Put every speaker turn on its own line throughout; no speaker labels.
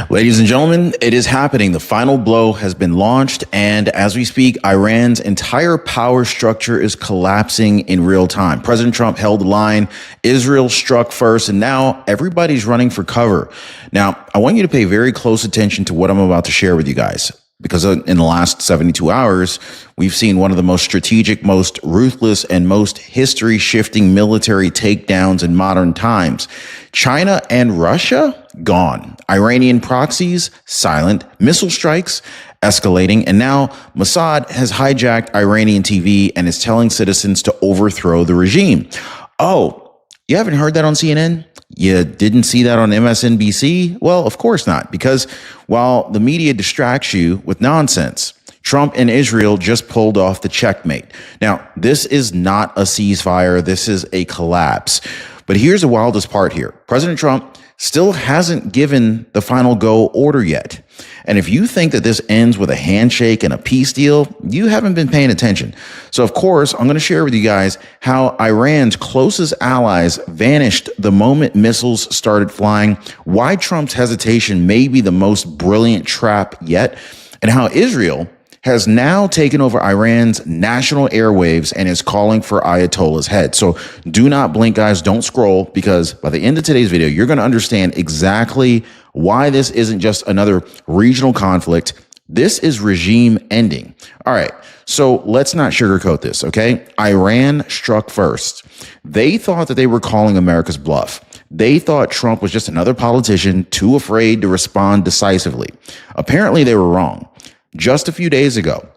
Ladies and gentlemen, it is happening. The final blow has been launched. And as we speak, Iran's entire power structure is collapsing in real time. President Trump held the line. Israel struck first, and now everybody's running for cover. Now, I want you to pay very close attention to what I'm about to share with you guys, because in the last 72 hours, we've seen one of the most strategic, most ruthless, and most history-shifting military takedowns in modern times. China and Russia, gone. Iranian proxies, silent. Missile strikes, escalating. And now Mossad has hijacked Iranian TV and is telling citizens to overthrow the regime. Oh, you haven't heard that on CNN? You didn't see that on MSNBC? Well, of course not, because while the media distracts you with nonsense, Trump and Israel just pulled off the checkmate. Now, this is not a ceasefire. This is a collapse. But here's the wildest part here. President Trump still hasn't given the final go order yet. And if you think that this ends with a handshake and a peace deal, you haven't been paying attention. So, of course, I'm going to share with you guys how Iran's closest allies vanished the moment missiles started flying, why Trump's hesitation may be the most brilliant trap yet, and how Israel has now taken over Iran's national airwaves and is calling for Ayatollah's head. So do not blink, guys. Don't scroll, because by the end of today's video, you're going to understand exactly why this isn't just another regional conflict. This is regime ending. All right, so let's not sugarcoat this, okay? Iran struck first. They thought that they were calling America's bluff. They thought Trump was just another politician too afraid to respond decisively. Apparently, they were wrong. Just a few days ago,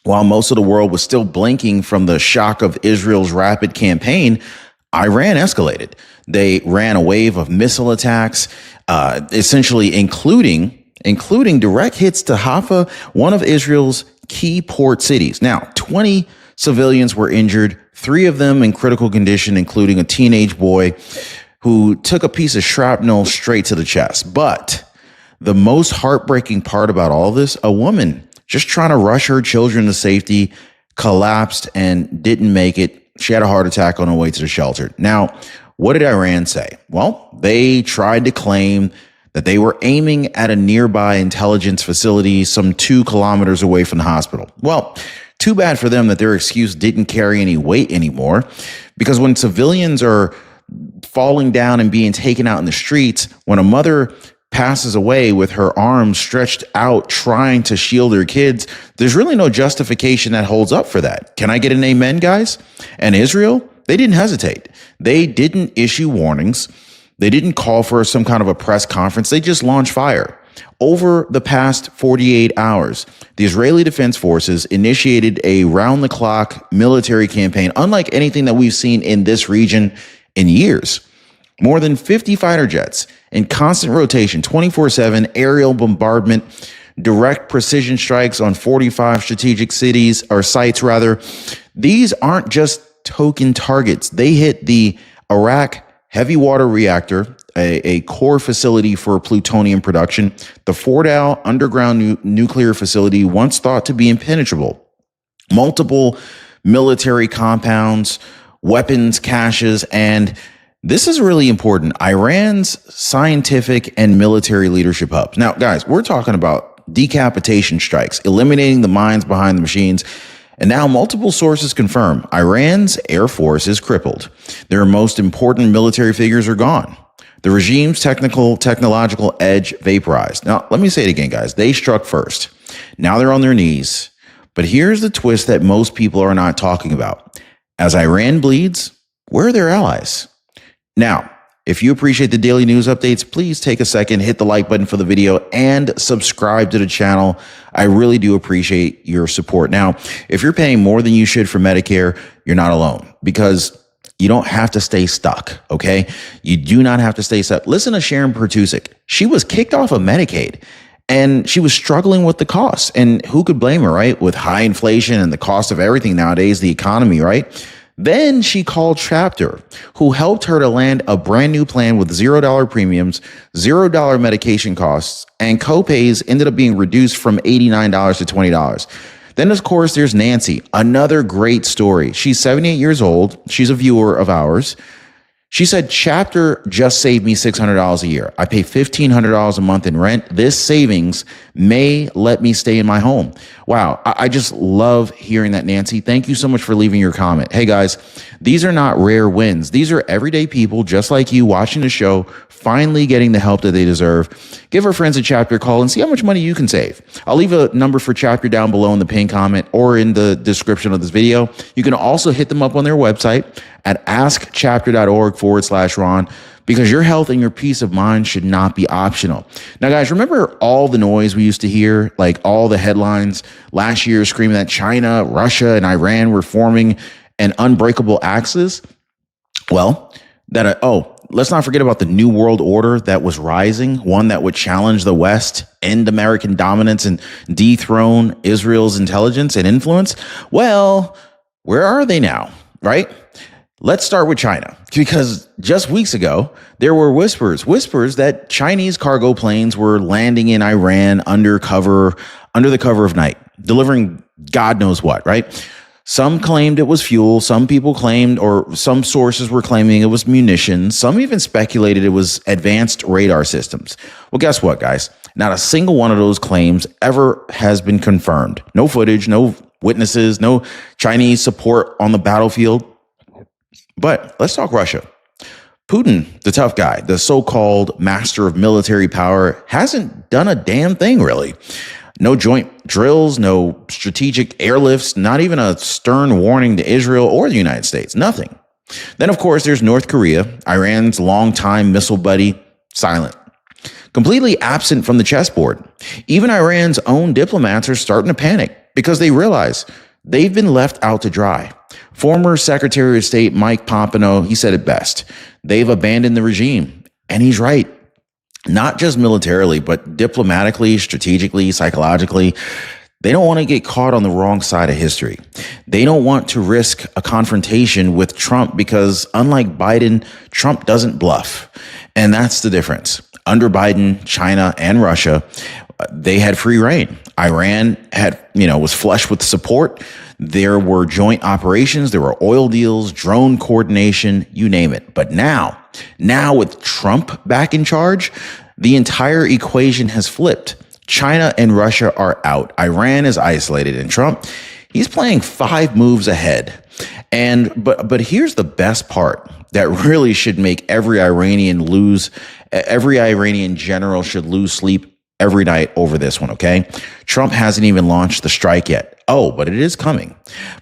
while most of the world was still blinking from the shock of Israel's rapid campaign, Iran escalated. They ran a wave of missile attacks, essentially including direct hits to Haifa, one of Israel's key port cities. Now, 20 civilians were injured, 3 of them in critical condition, including a teenage boy who took a piece of shrapnel straight to the chest. But the most heartbreaking part about all of this, a woman just trying to rush her children to safety collapsed and didn't make it. She had a heart attack on her way to the shelter. Now, what did Iran say? Well, they tried to claim that they were aiming at a nearby intelligence facility some 2 kilometers away from the hospital. Well, too bad for them that their excuse didn't carry any weight anymore, because when civilians are falling down and being taken out in the streets, when a mother passes away with her arms stretched out trying to shield her kids, there's really no justification that holds up for that. Can I get an amen, guys? And Israel, they didn't hesitate. They didn't issue warnings. They didn't call for some kind of a press conference. They just launched fire. Over the past 48 hours, the Israeli Defense Forces initiated a round-the-clock military campaign, unlike anything that we've seen in this region in years. More than 50 fighter jets in constant rotation, 24/7 aerial bombardment, direct precision strikes on 45 strategic sites rather. These aren't just token targets. They hit the Arak heavy water reactor, a core facility for plutonium production, the Fordow underground nuclear facility once thought to be impenetrable, multiple military compounds, weapons caches, and this is really important, Iran's scientific and military leadership hubs. Now, guys, we're talking about decapitation strikes, eliminating the minds behind the machines. And now multiple sources confirm Iran's air force is crippled. Their most important military figures are gone. The regime's technological edge vaporized. Now, let me say it again, guys. They struck first. Now they're on their knees. But here's the twist that most people are not talking about. As Iran bleeds, where are their allies? Now, if you appreciate the daily news updates, please take a second, hit the like button for the video, and subscribe to the channel. I really do appreciate your support. Now, if you're paying more than you should for Medicare, you're not alone, because you don't have to stay stuck, okay? You do not have to stay stuck. Listen to Sharon Pertusik. She was kicked off of Medicaid, and she was struggling with the costs. And who could blame her, right? With high inflation and the cost of everything nowadays, the economy, right? Then she called Chapter, who helped her to land a brand new plan with $0 premiums, $0 medication costs, and copays ended up being reduced from $89 to $20. Then, of course, there's Nancy, another great story. She's 78 years old. She's a viewer of ours. She said, Chapter just saved me $600 a year. I pay $1,500 a month in rent. This savings may let me stay in my home. Wow. I just love hearing that, Nancy. Thank you so much for leaving your comment. Hey, guys, these are not rare wins. These are everyday people just like you watching the show, finally getting the help that they deserve. Give our friends at Chapter a call and see how much money you can save. I'll leave a number for Chapter down below in the pinned comment or in the description of this video. You can also hit them up on their website at askchapter.org/Ron, because your health and your peace of mind should not be optional. Now, guys, remember all the noise we used to hear, like all the headlines last year screaming that China, Russia, and Iran were forming an unbreakable axis? Well, let's not forget about the New World Order that was rising, one that would challenge the West, end American dominance, and dethrone Israel's intelligence and influence. Well, where are they now, right? Let's start with China, because just weeks ago, there were whispers that Chinese cargo planes were landing in Iran under the cover of night, delivering God knows what, right? Some claimed it was fuel. Some people claimed, or some sources were claiming it was munitions. Some even speculated it was advanced radar systems. Well, guess what, guys? Not a single one of those claims ever has been confirmed. No footage, no witnesses, no Chinese support on the battlefield. But let's talk Russia. Putin, the tough guy, the so-called master of military power, hasn't done a damn thing, really. No joint drills, no strategic airlifts, not even a stern warning to Israel or the United States, nothing. Then, of course, there's North Korea, Iran's longtime missile buddy, silent. Completely absent from the chessboard. Even Iran's own diplomats are starting to panic because they realize they've been left out to dry. Former Secretary of State Mike Pompeo, he said it best. They've abandoned the regime. And he's right. Not just militarily, but diplomatically, strategically, psychologically. They don't want to get caught on the wrong side of history. They don't want to risk a confrontation with Trump because, unlike Biden, Trump doesn't bluff. And that's the difference. Under Biden, China and Russia, they had free reign. Iran was flush with support. There were joint operations. There were oil deals, drone coordination, you name it. But now with Trump back in charge, the entire equation has flipped. China and Russia are out. Iran is isolated, and Trump, he's playing 5 moves ahead. But here's the best part that really should make every Iranian general should lose sleep every night over this one, okay? Trump hasn't even launched the strike yet. Oh, but it is coming.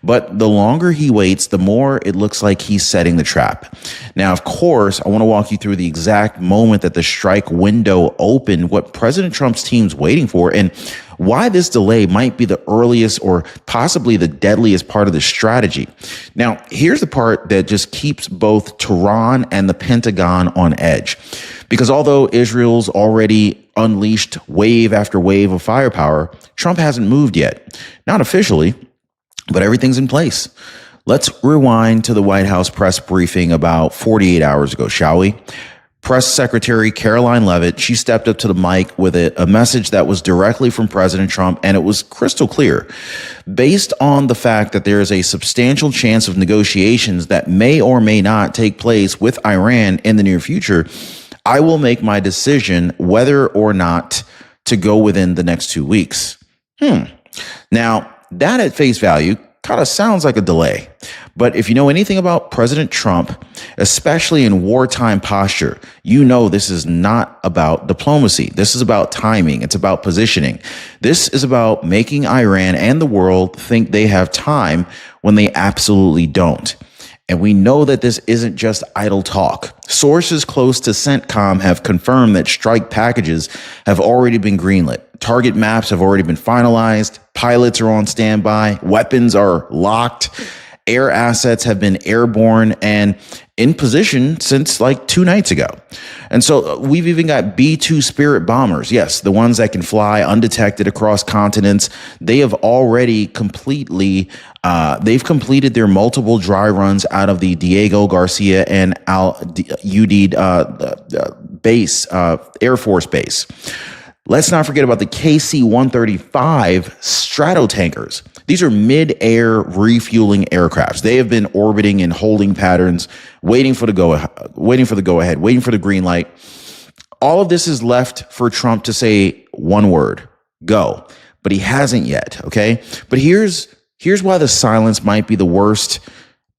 But the longer he waits, the more it looks like he's setting the trap. Now, of course, I want to walk you through the exact moment that the strike window opened, what President Trump's team's waiting for, and why this delay might be the earliest or possibly the deadliest part of the strategy. Now, here's the part that just keeps both Tehran and the Pentagon on edge. Because although Israel's already unleashed wave after wave of firepower, Trump hasn't moved yet. Not officially, but everything's in place. Let's rewind to the White House press briefing about 48 hours ago, shall we? Press Secretary Caroline Leavitt, she stepped up to the mic with a message that was directly from President Trump, and it was crystal clear. Based on the fact that there is a substantial chance of negotiations that may or may not take place with Iran in the near future, I will make my decision whether or not to go within the next 2 weeks. Now, that at face value kind of sounds like a delay. But if you know anything about President Trump, especially in wartime posture, you know this is not about diplomacy. This is about timing. It's about positioning. This is about making Iran and the world think they have time when they absolutely don't. And we know that this isn't just idle talk. Sources close to CENTCOM have confirmed that strike packages have already been greenlit. Target maps have already been finalized. Pilots are on standby. Weapons are locked. Air assets have been airborne and in position since like 2 nights ago. And so we've even got B-2 Spirit bombers. Yes, the ones that can fly undetected across continents. They have already completed their multiple dry runs out of the Diego Garcia and Al Udeid base, Air Force Base. Let's not forget about the KC-135 Stratotankers. These are mid-air refueling aircrafts. They have been orbiting in holding patterns, waiting for the go-ahead, waiting for the green light. All of this is left for Trump to say one word, go. But he hasn't yet, okay? But here's why the silence might be the worst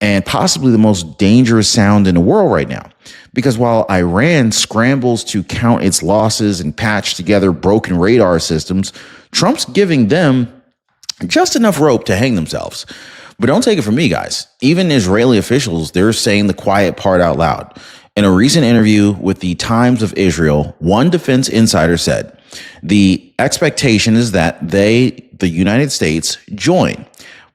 and possibly the most dangerous sound in the world right now. Because while Iran scrambles to count its losses and patch together broken radar systems, Trump's giving them just enough rope to hang themselves. But don't take it from me, guys. Even Israeli officials, they're saying the quiet part out loud. In a recent interview with the Times of Israel, one defense insider said, the expectation is that the United States, join,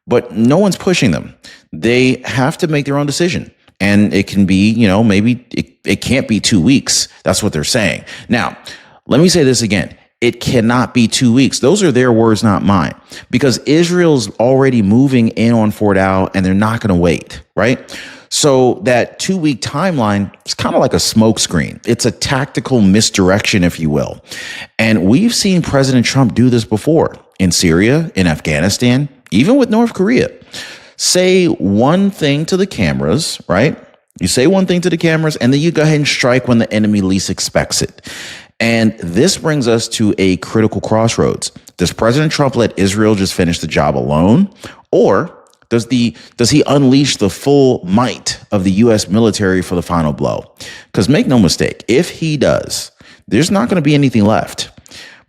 but no one's pushing them. They have to make their own decision. And it can be, maybe it can't be 2 weeks. That's what they're saying. Now, let me say this again. It cannot be 2 weeks. Those are their words, not mine, because Israel's already moving in on Fordow and they're not going to wait, right? So that 2 week timeline is kind of like a smokescreen. It's a tactical misdirection, if you will. And we've seen President Trump do this before in Syria, in Afghanistan, even with North Korea. Say one thing to the cameras, right? You say one thing to the cameras, and then you go ahead and strike when the enemy least expects it. And this brings us to a critical crossroads. Does President Trump let Israel just finish the job alone? Or does he unleash the full might of the U.S. military for the final blow? Because make no mistake, if he does, there's not going to be anything left.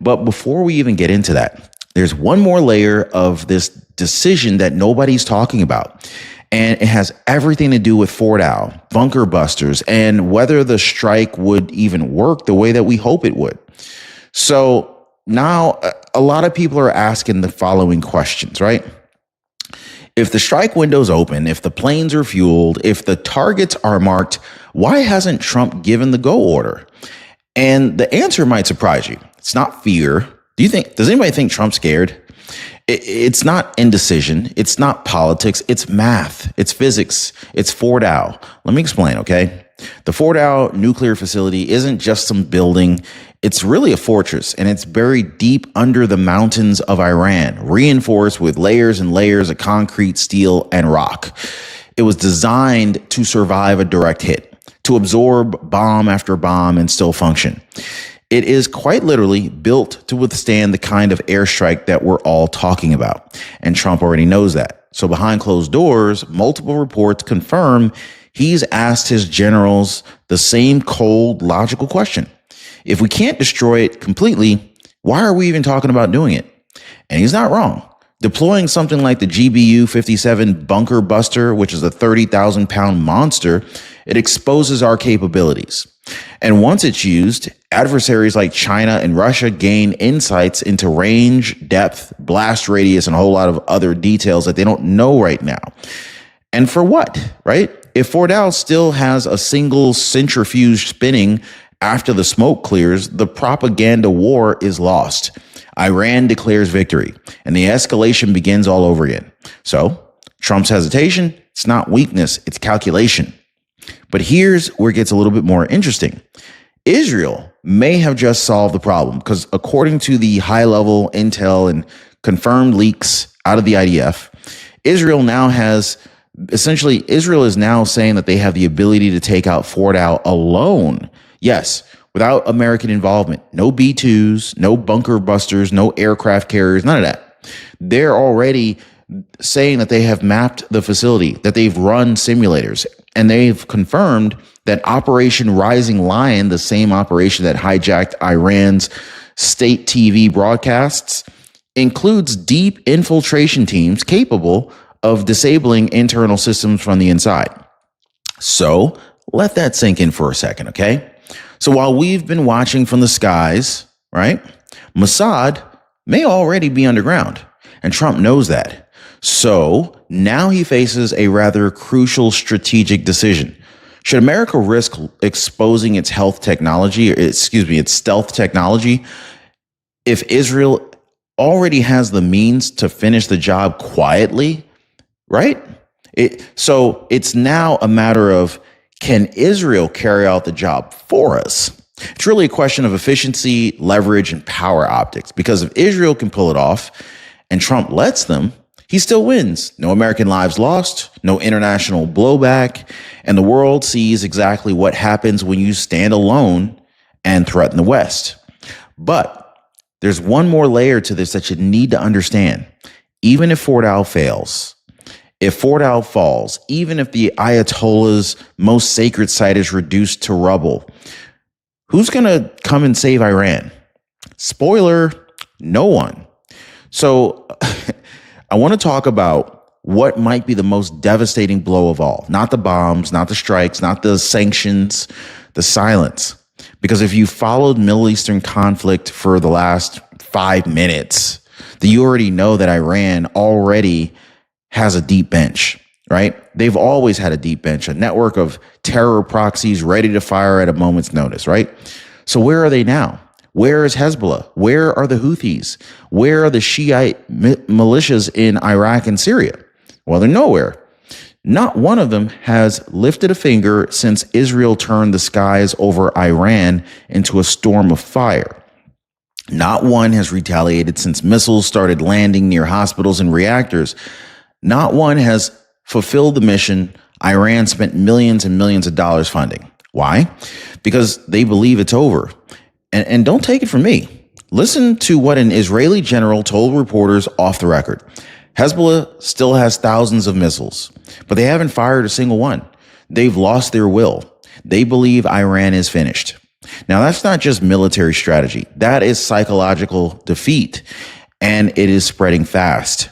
But before we even get into that, there's one more layer of this decision that nobody's talking about. And it has everything to do with Fordow, bunker busters, and whether the strike would even work the way that we hope it would. So now a lot of people are asking the following questions, right? If the strike window's open, if the planes are fueled, if the targets are marked, why hasn't Trump given the go order? And the answer might surprise you. It's not fear. Does anybody think Trump's scared? It's not indecision. It's not politics. It's math. It's physics. It's Fordow. Let me explain, okay? The Fordow nuclear facility isn't just some building. It's really a fortress, and it's buried deep under the mountains of Iran, reinforced with layers and layers of concrete, steel, and rock. It was designed to survive a direct hit, to absorb bomb after bomb and still function. It is quite literally built to withstand the kind of airstrike that we're all talking about. And Trump already knows that. So behind closed doors, multiple reports confirm he's asked his generals the same cold, logical question. If we can't destroy it completely, why are we even talking about doing it? And he's not wrong. Deploying something like the GBU-57 bunker buster, which is a 30,000-pound monster, it exposes our capabilities. And once it's used, adversaries like China and Russia gain insights into range, depth, blast radius, and a whole lot of other details that they don't know right now. And for what, right? If Fordow still has a single centrifuge spinning after the smoke clears, the propaganda war is lost. Iran declares victory, and the escalation begins all over again. So Trump's hesitation, it's not weakness, it's calculation. But here's where it gets a little bit more interesting. Israel may have just solved the problem because according to the high-level intel and confirmed leaks out of the IDF, Israel is now saying that they have the ability to take out Fordow alone. Yes, without American involvement. No B-2s, no bunker busters, no aircraft carriers, none of that. They're already saying that they have mapped the facility, that they've run simulators, and they've confirmed that Operation Rising Lion, the same operation that hijacked Iran's state TV broadcasts, includes deep infiltration teams capable of disabling internal systems from the inside. So let that sink in for a second, okay? So while we've been watching from the skies, right, Mossad may already be underground, and Trump knows that. So now he faces a rather crucial strategic decision. Should America risk exposing its stealth technology if Israel already has the means to finish the job quietly, right? So it's now a matter of, can Israel carry out the job for us? It's really a question of efficiency, leverage, and power optics. Because if Israel can pull it off and Trump lets them, he still wins. No American lives lost, no international blowback, and the world sees exactly what happens when you stand alone and threaten the West. But there's one more layer to this that you need to understand. Even if Fordow fails, if Fordow falls, even if the Ayatollah's most sacred site is reduced to rubble, who's going to come and save Iran? Spoiler, no one. So I want to talk about what might be the most devastating blow of all. Not the bombs, not the strikes, not the sanctions, the silence. Because if you followed Middle Eastern conflict for the last 5 minutes, then you already know that Iran already has a deep bench, right? They've always had a deep bench, a network of terror proxies ready to fire at a moment's notice, right? So where are they now? Where is Hezbollah? Where are the Houthis? Where are the Shiite militias in Iraq and Syria? Well, they're nowhere. Not one of them has lifted a finger since Israel turned the skies over Iran into a storm of fire. Not one has retaliated since missiles started landing near hospitals and reactors. Not one has fulfilled the mission Iran spent millions and millions of dollars funding. Why? Because they believe it's over. And don't take it from me. Listen to what an Israeli general told reporters off the record. Hezbollah still has thousands of missiles, but they haven't fired a single one. They've lost their will. They believe Iran is finished. Now, that's not just military strategy. That is psychological defeat, and it is spreading fast.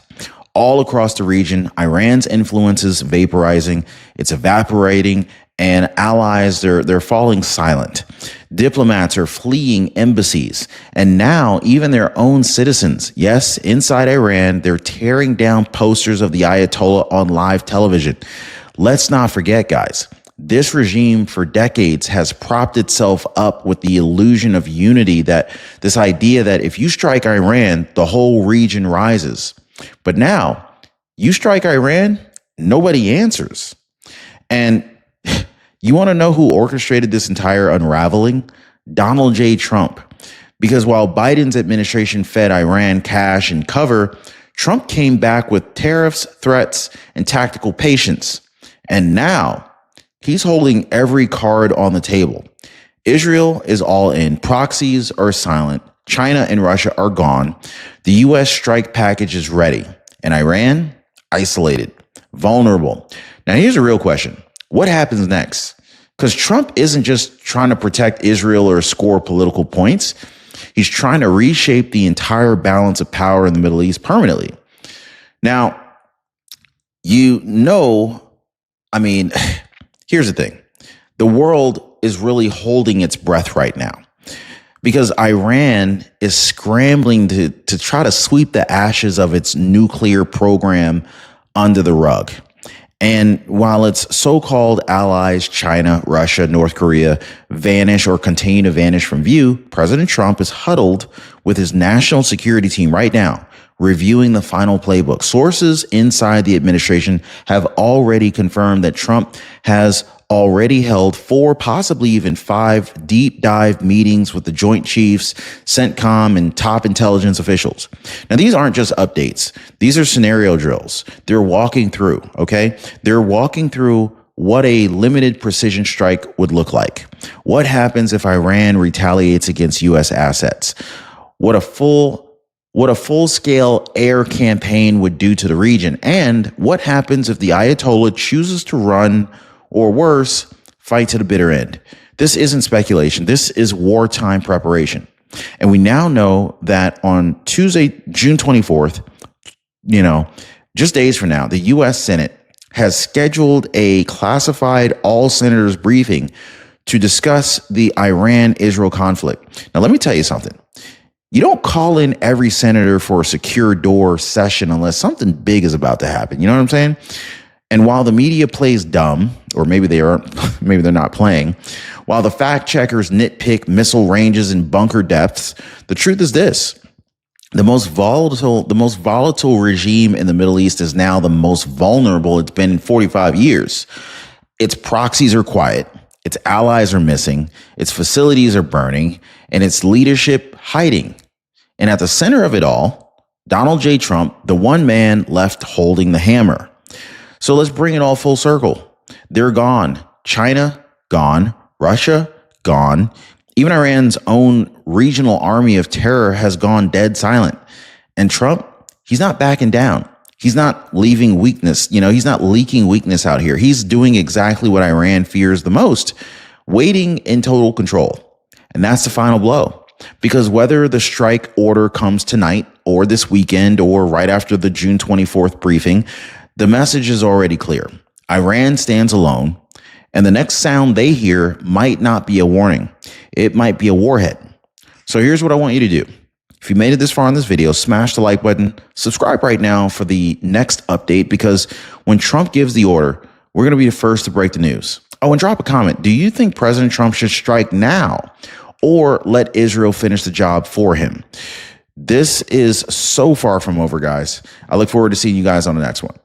All across the region, Iran's influence is vaporizing, it's evaporating, and allies, they're falling silent. Diplomats are fleeing embassies, and now even their own citizens, yes, inside Iran, they're tearing down posters of the Ayatollah on live television. Let's not forget, guys, this regime for decades has propped itself up with the illusion of unity, that this idea that if you strike Iran, the whole region rises. But now, you strike Iran, nobody answers. And you want to know who orchestrated this entire unraveling? Donald J. Trump. Because while Biden's administration fed Iran cash and cover, Trump came back with tariffs, threats, and tactical patience. And now, he's holding every card on the table. Israel is all in. Proxies are silent. China and Russia are gone. The U.S. strike package is ready. And Iran, isolated, vulnerable. Now, here's a real question. What happens next? Because Trump isn't just trying to protect Israel or score political points. He's trying to reshape the entire balance of power in the Middle East permanently. Now, here's the thing. The world is really holding its breath right now, because Iran is scrambling to try to sweep the ashes of its nuclear program under the rug. And while its so-called allies, China, Russia, North Korea, vanish or continue to vanish from view, President Trump is huddled with his national security team right now, reviewing the final playbook. Sources inside the administration have already confirmed that Trump has already held 4, possibly even 5 deep dive meetings with the Joint Chiefs, CENTCOM, and top intelligence officials. Now, these aren't just updates. These are scenario drills. They're walking through, okay? They're walking through what a limited precision strike would look like. What happens if Iran retaliates against U.S. assets? What a full-scale air campaign would do to the region. And what happens if the Ayatollah chooses to run, or worse, fight to the bitter end? This isn't speculation. This is wartime preparation. And we now know that on Tuesday, June 24th, just days from now, the U.S. Senate has scheduled a classified all-senators briefing to discuss the Iran-Israel conflict. Now, let me tell you something. You don't call in every senator for a secure door session unless something big is about to happen. You know what I'm saying? And while the media plays dumb, or maybe they're not playing, while the fact checkers nitpick missile ranges and bunker depths, the truth is this: the most volatile regime in the Middle East is now the most vulnerable it's been in 45 years. Its proxies are quiet. its allies are missing, its facilities are burning, and its leadership hiding. And at the center of it all, Donald J. Trump, the one man left holding the hammer. So let's bring it all full circle. They're gone. China, gone. Russia, gone. Even Iran's own regional army of terror has gone dead silent. And Trump, he's not backing down. He's not leaving weakness. He's not leaking weakness out here. He's doing exactly what Iran fears the most, waiting in total control. And that's the final blow. Because whether the strike order comes tonight or this weekend or right after the June 24th briefing, the message is already clear. Iran stands alone, and the next sound they hear might not be a warning. It might be a warhead. So here's what I want you to do. If you made it this far in this video, smash the like button, subscribe right now for the next update, because when Trump gives the order, we're going to be the first to break the news. Oh, and drop a comment. Do you think President Trump should strike now or let Israel finish the job for him? This is so far from over, guys. I look forward to seeing you guys on the next one.